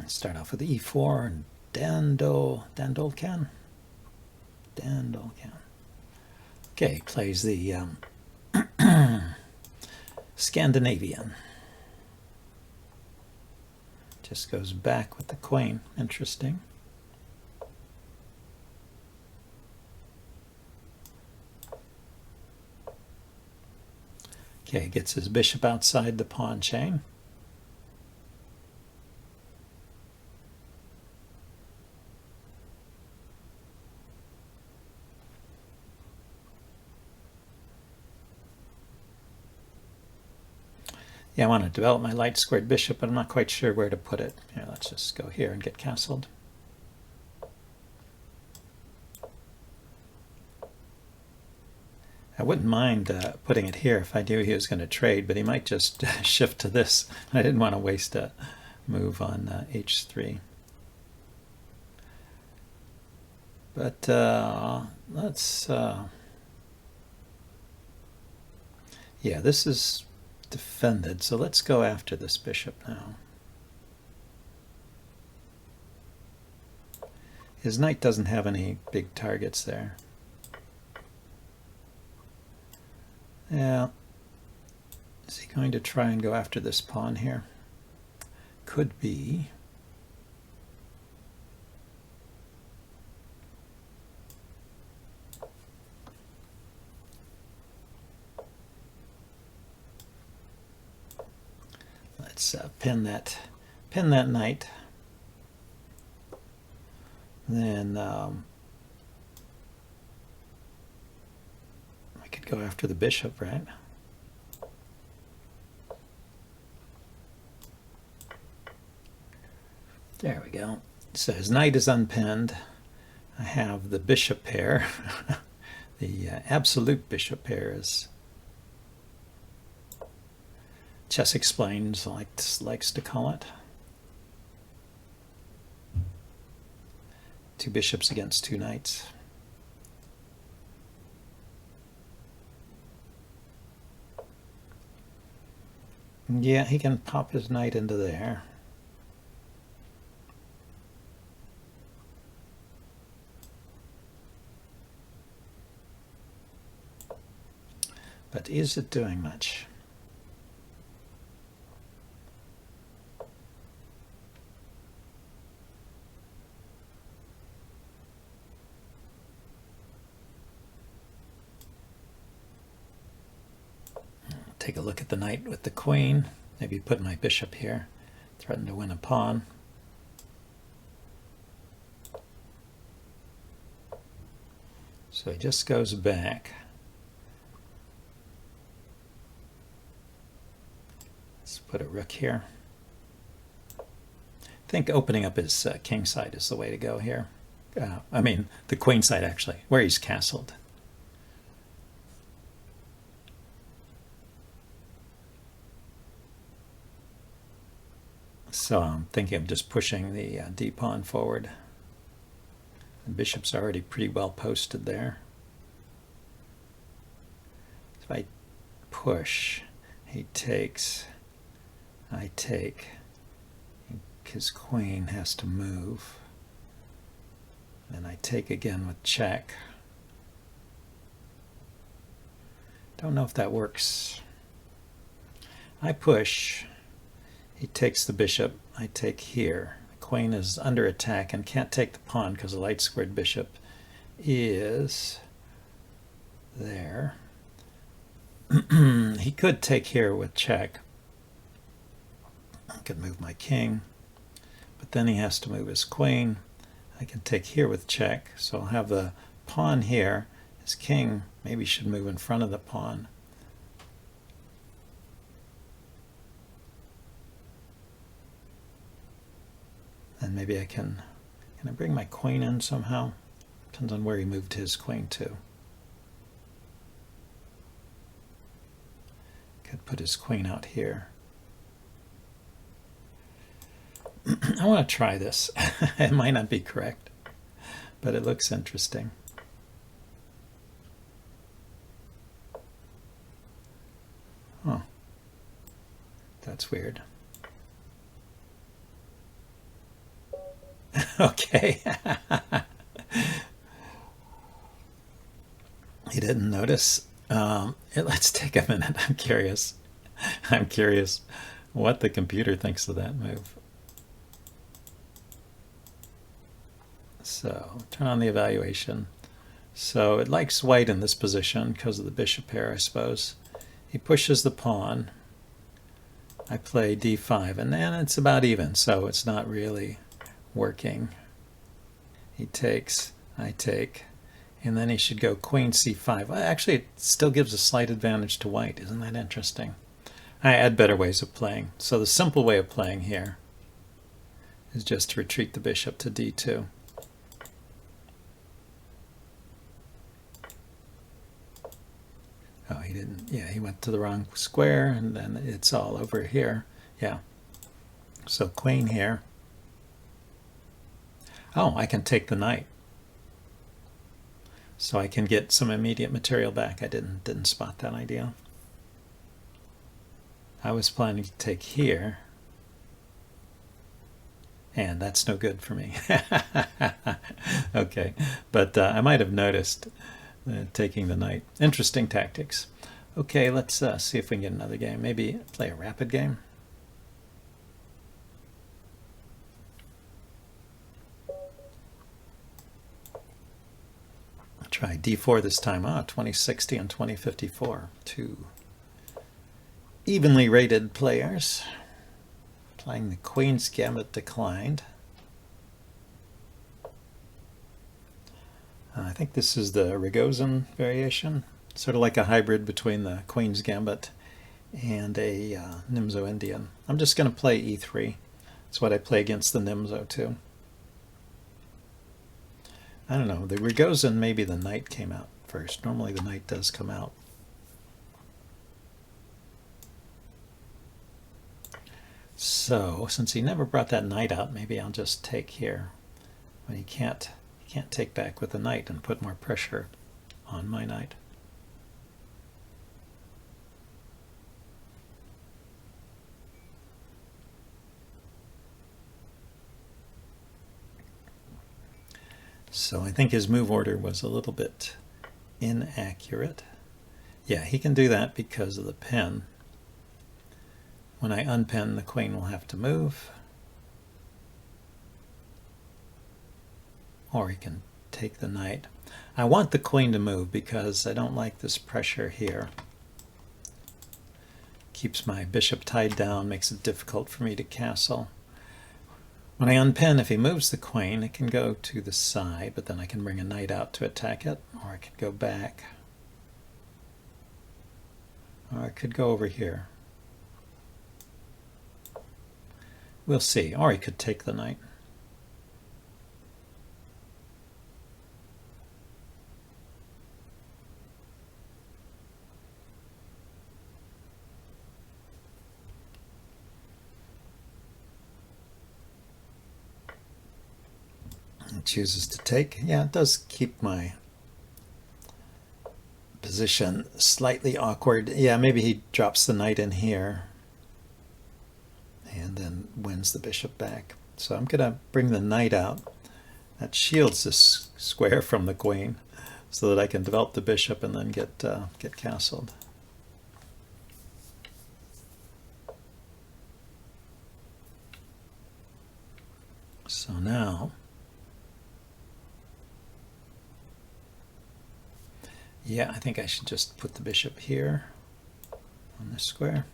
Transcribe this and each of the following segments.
Start off with e4 and Dandolkan. Okay, plays the Scandinavian. Just goes back with the queen. Interesting. Okay, gets his bishop outside the pawn chain. Yeah, I want to develop my light squared bishop, but I'm not quite sure where to put it. Here, let's just go here and get castled. I wouldn't mind putting it here if I knew he was going to trade, but he might just shift to this. I didn't want to waste a move on h3. But let's... yeah, this is defended, so let's go after this bishop now. His knight doesn't have any big targets there. Yeah. Is he going to try and go after this pawn here? Could be. Let's pin that knight. Then I could go after the bishop, right? There we go. So his knight is unpinned. I have the bishop pair. The absolute bishop pair, as Chess Explained likes to call it. Two bishops against two knights. Yeah, he can pop his knight into there. But is it doing much? Take a look at the knight with the queen. Maybe put my bishop here. Threaten to win a pawn. So he just goes back. Let's put a rook here. I think opening up his king side is the way to go here. I mean, the queen side, actually, where he's castled. So I'm thinking of just pushing the d pawn forward. The bishop's already pretty well posted there. If I push, he takes, I take. His queen has to move. Then I take again with check. Don't know if that works. I push. He takes the bishop. I take here. The queen is under attack and can't take the pawn because the light squared bishop is there. He could take here with check. I could move my king, but then he has to move his queen. I can take here with check, so I'll have the pawn here. His king maybe should move in front of the pawn. And maybe I can I bring my queen in somehow? Depends on where he moved his queen to. Could put his queen out here. I want to try this. It might not be correct, but it looks interesting. Oh, that's weird. Okay. He didn't notice. Let's take a minute. I'm curious. I'm curious what the computer thinks of that move. So turn on the evaluation. So it likes white in this position because of the bishop pair, I suppose. He pushes the pawn. I play d5, and then it's about even, so it's not really working. He takes, I take, and then he should go queen c5. Well, actually, it still gives a slight advantage to white. Isn't that interesting? I add better ways of playing. So the simple way of playing here is just to retreat the bishop to d2. Oh, he didn't. Yeah, he went to the wrong square, and then it's all over here. Yeah. So queen here. Oh, I can take the knight. So I can get some immediate material back. I didn't spot that idea. I was planning to take here, and that's no good for me. Okay, but I might have noticed taking the knight. Interesting tactics. Okay, let's see if we can get another game. Maybe play a rapid game. Try d4 this time. 2060 and 2054. Two evenly rated players. Playing the Queen's Gambit declined. I think this is the Rogozin variation, sort of like a hybrid between the Queen's Gambit and a Nimzo Indian. I'm just going to play e3. That's what I play against the Nimzo too. I don't know, the Rogozin, maybe the knight came out first. Normally the knight does come out. So since he never brought that knight out, maybe I'll just take here. But he can't take back with the knight and put more pressure on my knight. So I think his move order was a little bit inaccurate. Yeah, he can do that because of the pin. When I unpin, the queen will have to move. Or he can take the knight. I want the queen to move because I don't like this pressure here. Keeps my bishop tied down, makes it difficult for me to castle. When I unpin, if he moves the queen, it can go to the side, but then I can bring a knight out to attack it, or I could go back. Or I could go over here. We'll see. Or he could take the knight. It chooses to take. Yeah, it does keep my position slightly awkward. Yeah, maybe he drops the knight in here and then wins the bishop back. So I'm going to bring the knight out. That shields this square from the queen so that I can develop the bishop and then get castled. So now, yeah, I think I should just put the bishop here on this square.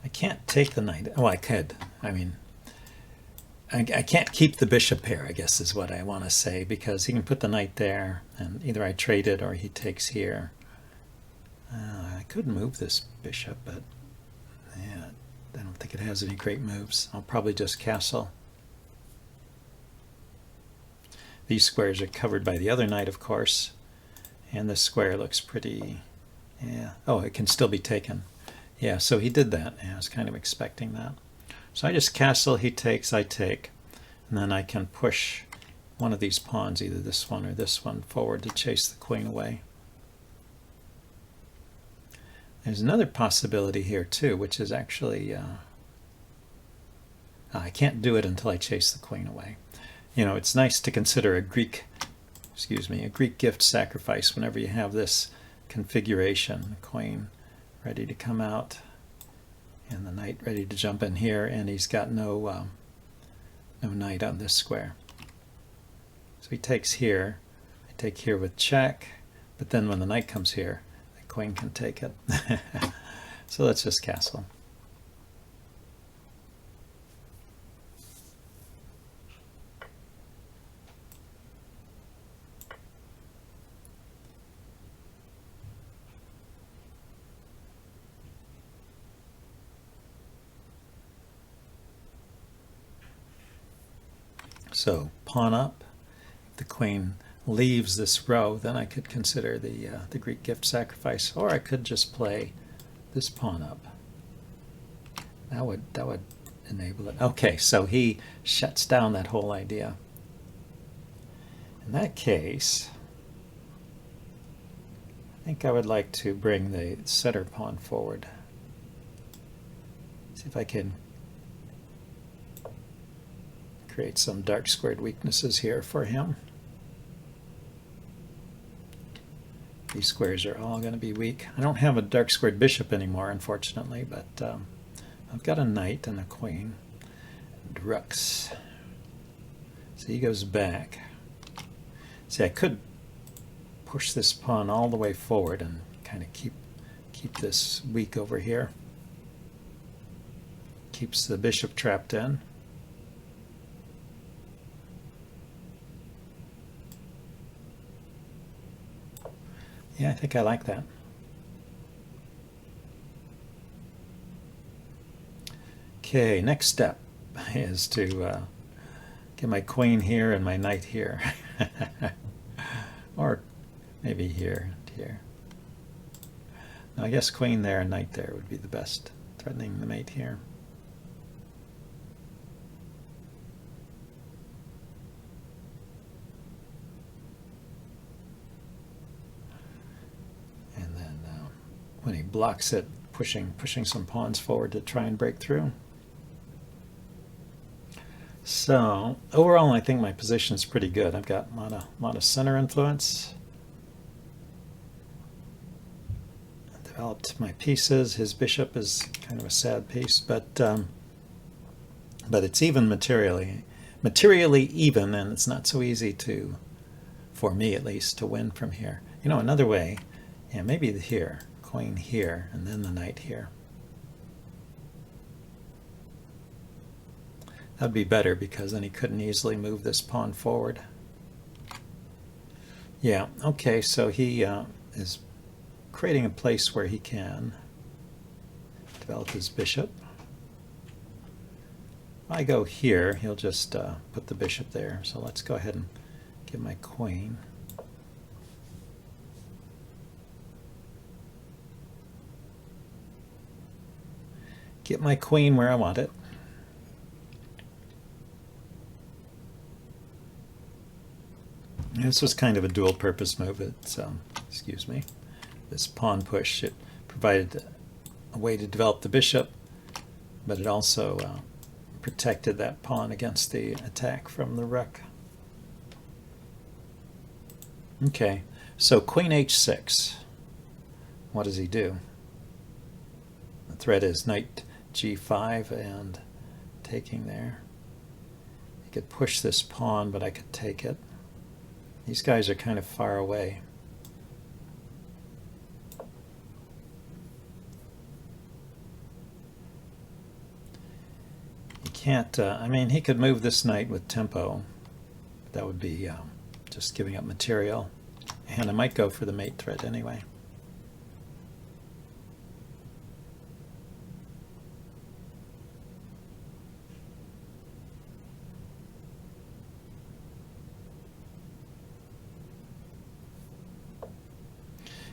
I can't take the knight. Oh, I could. I mean, I can't keep the bishop here, I guess is what I want to say, because he can put the knight there, and either I trade it or he takes here. I could move this bishop, but yeah, I don't think it has any great moves. I'll probably just castle. These squares are covered by the other knight, of course, and this square looks pretty, yeah. Oh, it can still be taken. Yeah, so he did that. Yeah, I was kind of expecting that. So I just castle, he takes, I take, and then I can push one of these pawns, either this one or this one, forward to chase the queen away. There's another possibility here too, which is actually I can't do it until I chase the queen away. You know, it's nice to consider a Greek gift sacrifice whenever you have this configuration. The queen ready to come out and the knight ready to jump in here, and he's got no knight on this square. So he takes here, I take here with check, but then when the knight comes here, the queen can take it. So let's just castle. So pawn up. If the queen leaves this row, then I could consider the Greek gift sacrifice, or I could just play this pawn up. That would enable it. Okay, so he shuts down that whole idea. In that case, I think I would like to bring the center pawn forward. See if I can create some dark squared weaknesses here for him. These squares are all going to be weak. I don't have a dark squared bishop anymore, unfortunately, but I've got a knight and a queen. And rooks. So he goes back. See, I could push this pawn all the way forward and kind of keep this weak over here. Keeps the bishop trapped in. Yeah, I think I like that. Okay, next step is to get my queen here and my knight here. Or maybe here and here. No, I guess queen there and knight there would be the best, threatening the mate here. When he blocks it, pushing some pawns forward to try and break through. So overall, I think my position is pretty good. I've got a lot of center influence. I developed my pieces. His bishop is kind of a sad piece, but it's even materially even, and it's not so easy to, for me at least, to win from here. You know, another way, yeah, maybe here. Queen here, and then the knight here. That'd be better because then he couldn't easily move this pawn forward. Yeah, okay, so he is creating a place where he can develop his bishop. If I go here, he'll just put the bishop there. So let's go ahead and get my queen. Get my queen where I want it. This was kind of a dual purpose move. It's, excuse me, this pawn push. It provided a way to develop the bishop, but it also protected that pawn against the attack from the rook. Okay, so queen h6. What does he do? The threat is knight g5 and taking there. I could push this pawn, but I could take it. These guys are kind of far away. You can't, I mean, he could move this knight with tempo. That would be just giving up material. And I might go for the mate threat anyway.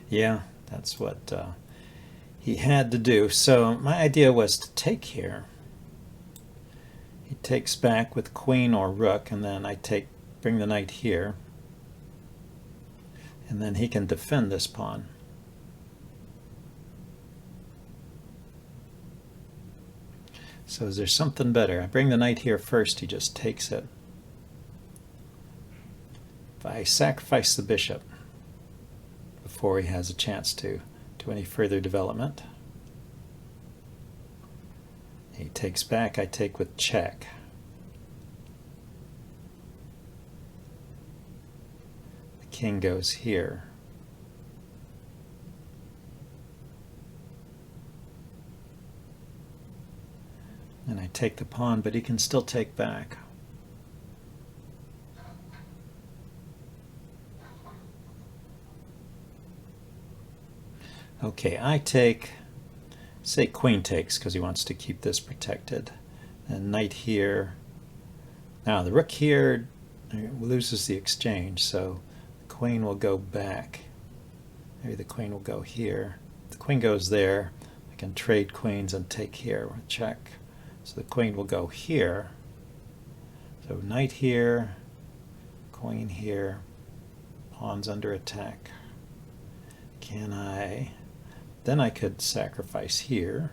Yeah, that's what he had to do. So my idea was to take here. He takes back with queen or rook, and then I bring the knight here, and then he can defend this pawn. So is there something better? I bring the knight here first, he just takes it. If I sacrifice the bishop before he has a chance to do any further development, he takes back, I take with check. The king goes here. And I take the pawn, but he can still take back. Okay, I take, say queen takes, because he wants to keep this protected. And knight here. Now the rook here loses the exchange, so the queen will go back. Maybe the queen will go here. The queen goes there. I can trade queens and take here with check. So the queen will go here. So knight here, queen here, pawns under attack. Can I? Then I could sacrifice here.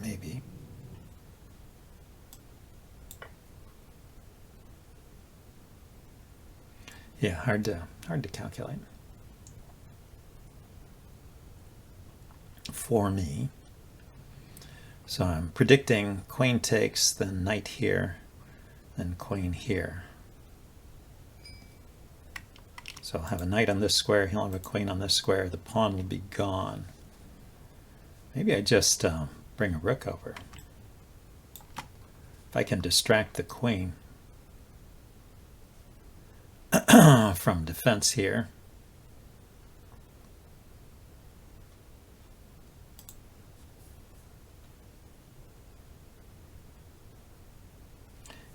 Maybe. Yeah, hard to calculate for me. So I'm predicting queen takes, then knight here, then queen here. So I'll have a knight on this square, he'll have a queen on this square, the pawn will be gone. Maybe I just bring a rook over. If I can distract the queen from defense here.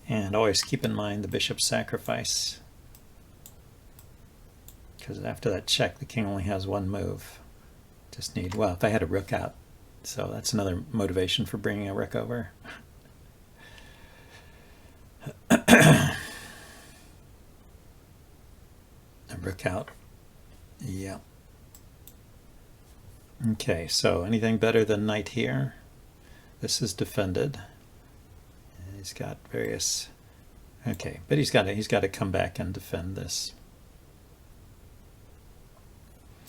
And always keep in mind the bishop sacrifice, because after that check the king only has one move. Just need, well, if I had a rook out, so that's another motivation for bringing a rook over. A rook out. Yeah. Okay, so anything better than knight here? This is defended. He's got various. Okay, but he's got to come back and defend this.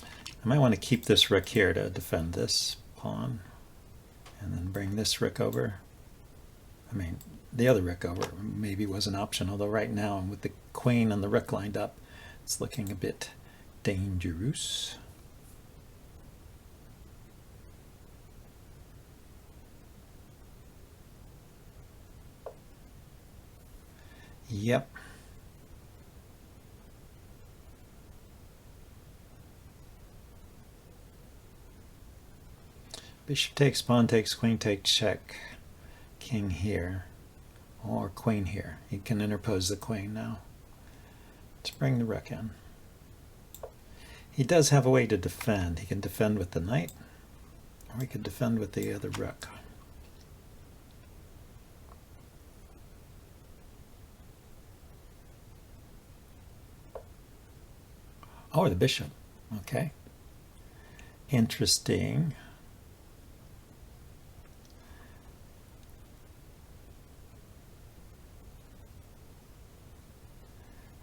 I might want to keep this rook here to defend this pawn, and then bring this rook over. I mean, the other rook over maybe was an option, although right now with the queen and the rook lined up, it's looking a bit dangerous. Yep. Bishop takes, pawn takes, queen takes, check. King here, or queen here. He can interpose the queen now. Let's bring the rook in. He does have a way to defend. He can defend with the knight, or he could defend with the other rook. Oh, the bishop. Okay. Interesting.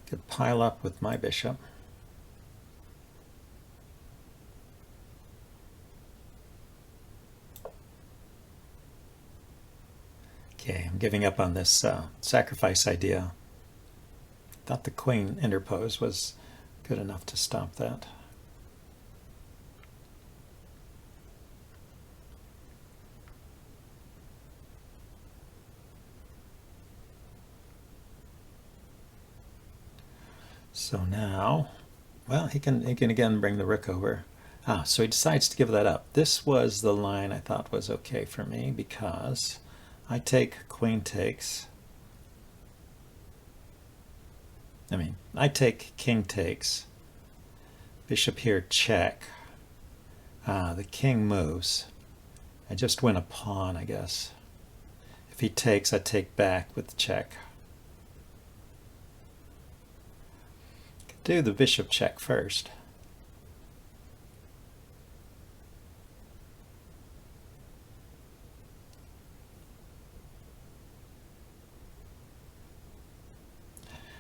Could pile up with my bishop. Okay, I'm giving up on this sacrifice idea. Thought the queen interpose was good enough to stop that. So now, well, he can again bring the rook over. So he decides to give that up. This was the line I thought was okay for me, because I take queen takes. I mean, I take king takes. Bishop here, check. The king moves. I just win a pawn, I guess. If he takes, I take back with check. Could do the bishop check first.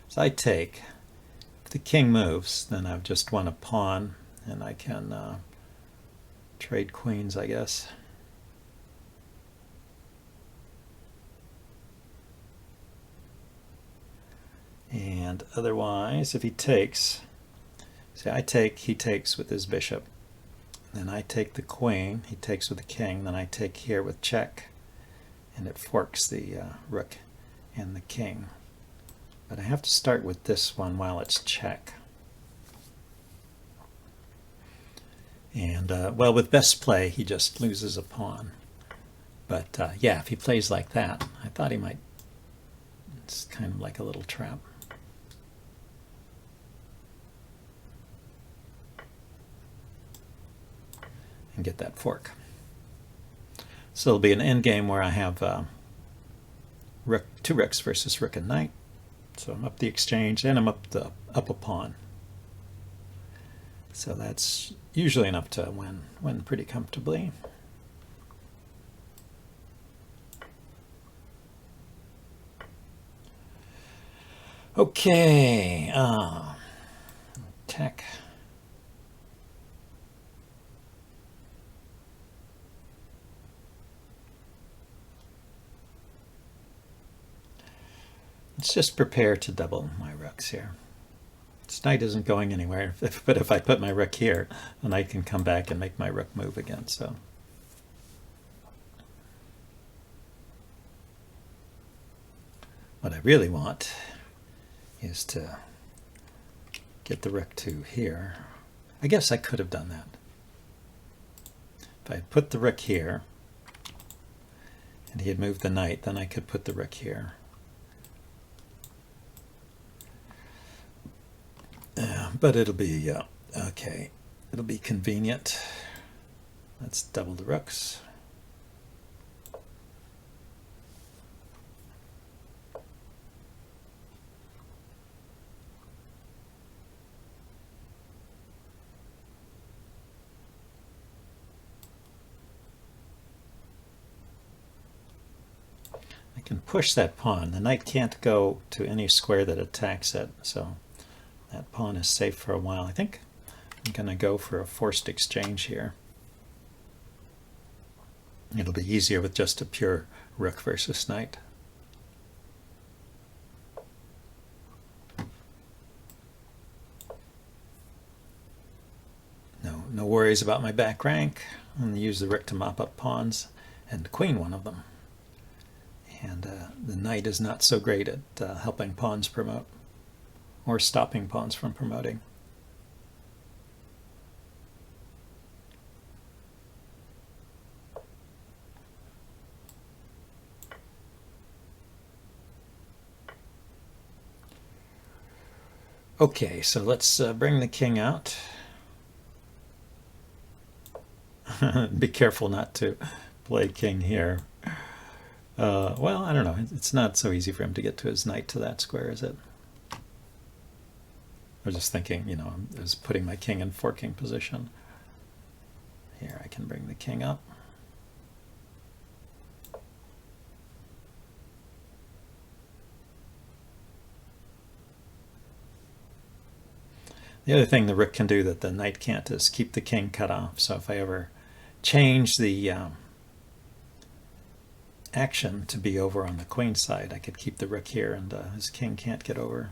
So I take. If the king moves, then I've just won a pawn, and I can trade queens, I guess. And otherwise, if he takes, see, I take, he takes with his bishop. Then I take the queen, he takes with the king, then I take here with check, and it forks the rook and the king. But I have to start with this one while it's check. And, well, with best play, he just loses a pawn. But, yeah, if he plays like that, I thought he might. It's kind of like a little trap. And get that fork. So it'll be an endgame where I have rook, two rooks versus rook and knight. So I'm up the exchange and I'm up a pawn. So that's usually enough to win pretty comfortably. Okay, tech. Let's just prepare to double my rooks here. This knight isn't going anywhere, but if I put my rook here, the knight can come back and make my rook move again. So what I really want is to get the rook to here. I guess I could have done that. If I had put the rook here and he had moved the knight, then I could put the rook here. But it'll be, okay, it'll be convenient. Let's double the rooks. I can push that pawn. The knight can't go to any square that attacks it, so that pawn is safe for a while. I think I'm going to go for a forced exchange here. It'll be easier with just a pure rook versus knight. No worries about my back rank. I'm going to use the rook to mop up pawns and queen one of them. And the knight is not so great at helping pawns promote or stopping pawns from promoting. Okay, so let's bring the king out. Be careful not to play king here. Well, I don't know. It's not so easy for him to get to his knight to that square, is it? I was just thinking, you know, I was putting my king in forking position. Here, I can bring the king up. The other thing the rook can do that the knight can't is keep the king cut off. So if I ever change the action to be over on the queen side, I could keep the rook here and his king can't get over.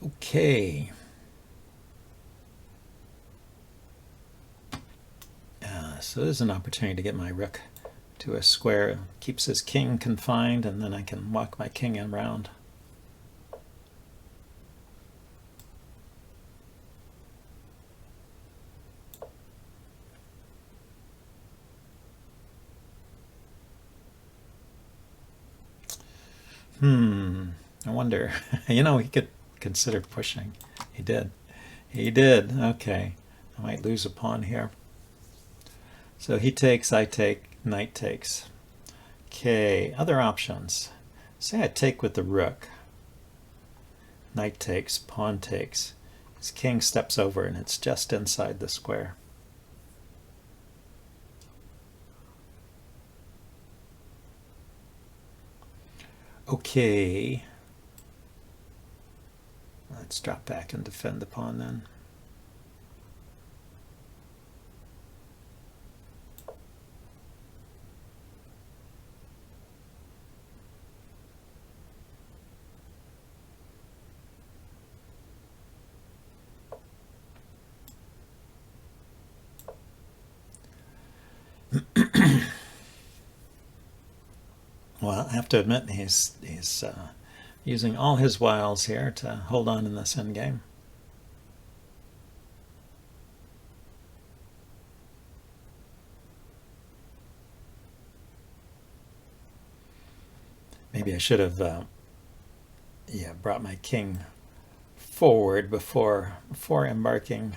Okay. So there's an opportunity to get my rook to a square. It keeps his king confined, and then I can walk my king around. I wonder, you know, he could consider pushing. He did. He did. Okay. I might lose a pawn here. So he takes, I take, knight takes. Okay, other options. Say I take with the rook. Knight takes, pawn takes. His king steps over and it's just inside the square. Okay. Let's drop back and defend the pawn then. Well, I have to admit he's using all his wiles here to hold on in this endgame. Maybe I should have brought my king forward before embarking.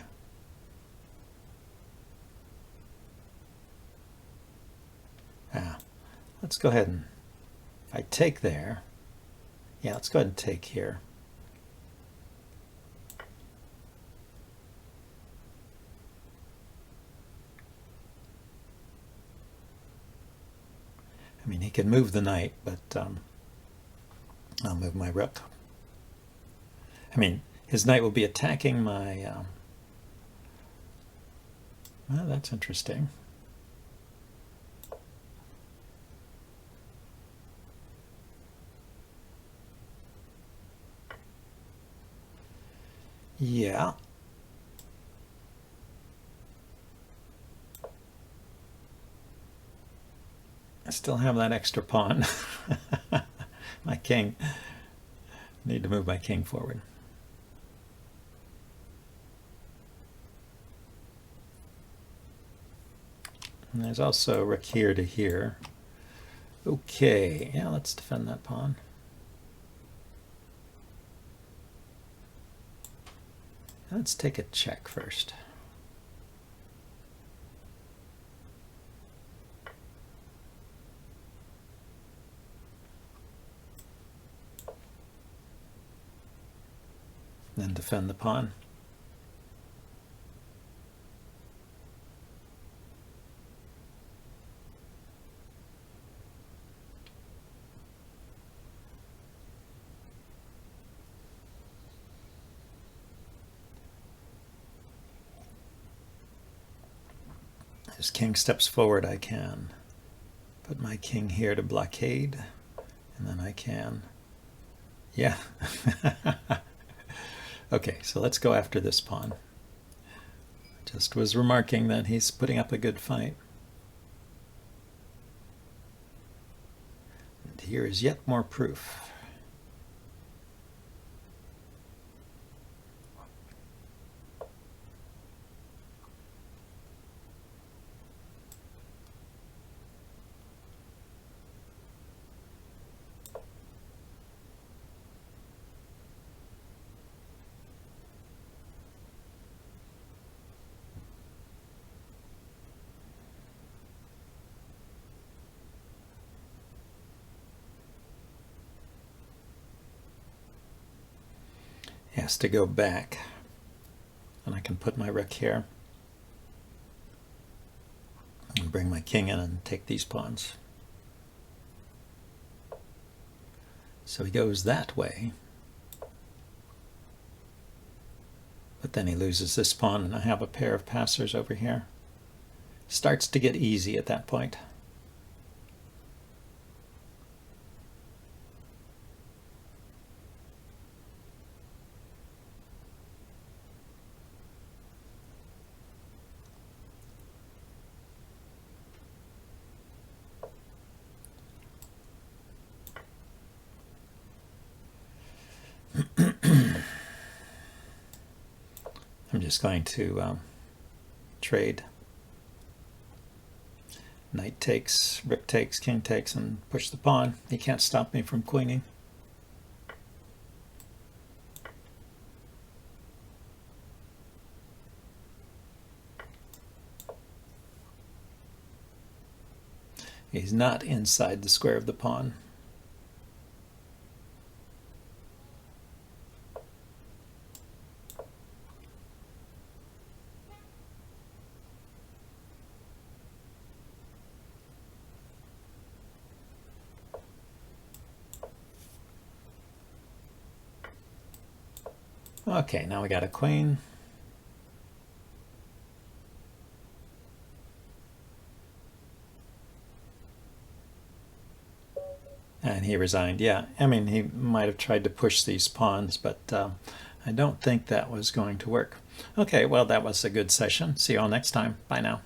Let's go ahead and I take there. Yeah, let's go ahead and take here. I mean, he can move the knight, but I'll move my rook. I mean, his knight will be attacking my... well, that's interesting. Yeah. I still have that extra pawn. My king. Need to move my king forward. And there's also rook here to here. Okay, yeah, let's defend that pawn. Let's take a check first. Then defend the pawn. As king steps forward, I can put my king here to blockade, and then I can, yeah. Okay, so let's go after this pawn. I just was remarking that he's putting up a good fight. And here is yet more proof. He has to go back, and I can put my rook here and bring my king in and take these pawns. So he goes that way, but then he loses this pawn, and I have a pair of passers over here. Starts to get easy at that point. I'm just going to trade. Knight takes, rook takes, king takes, and push the pawn. He can't stop me from queening. He's not inside the square of the pawn. Okay, now we got a queen. And he resigned. Yeah, I mean, he might have tried to push these pawns, but I don't think that was going to work. Okay, well, that was a good session. See you all next time. Bye now.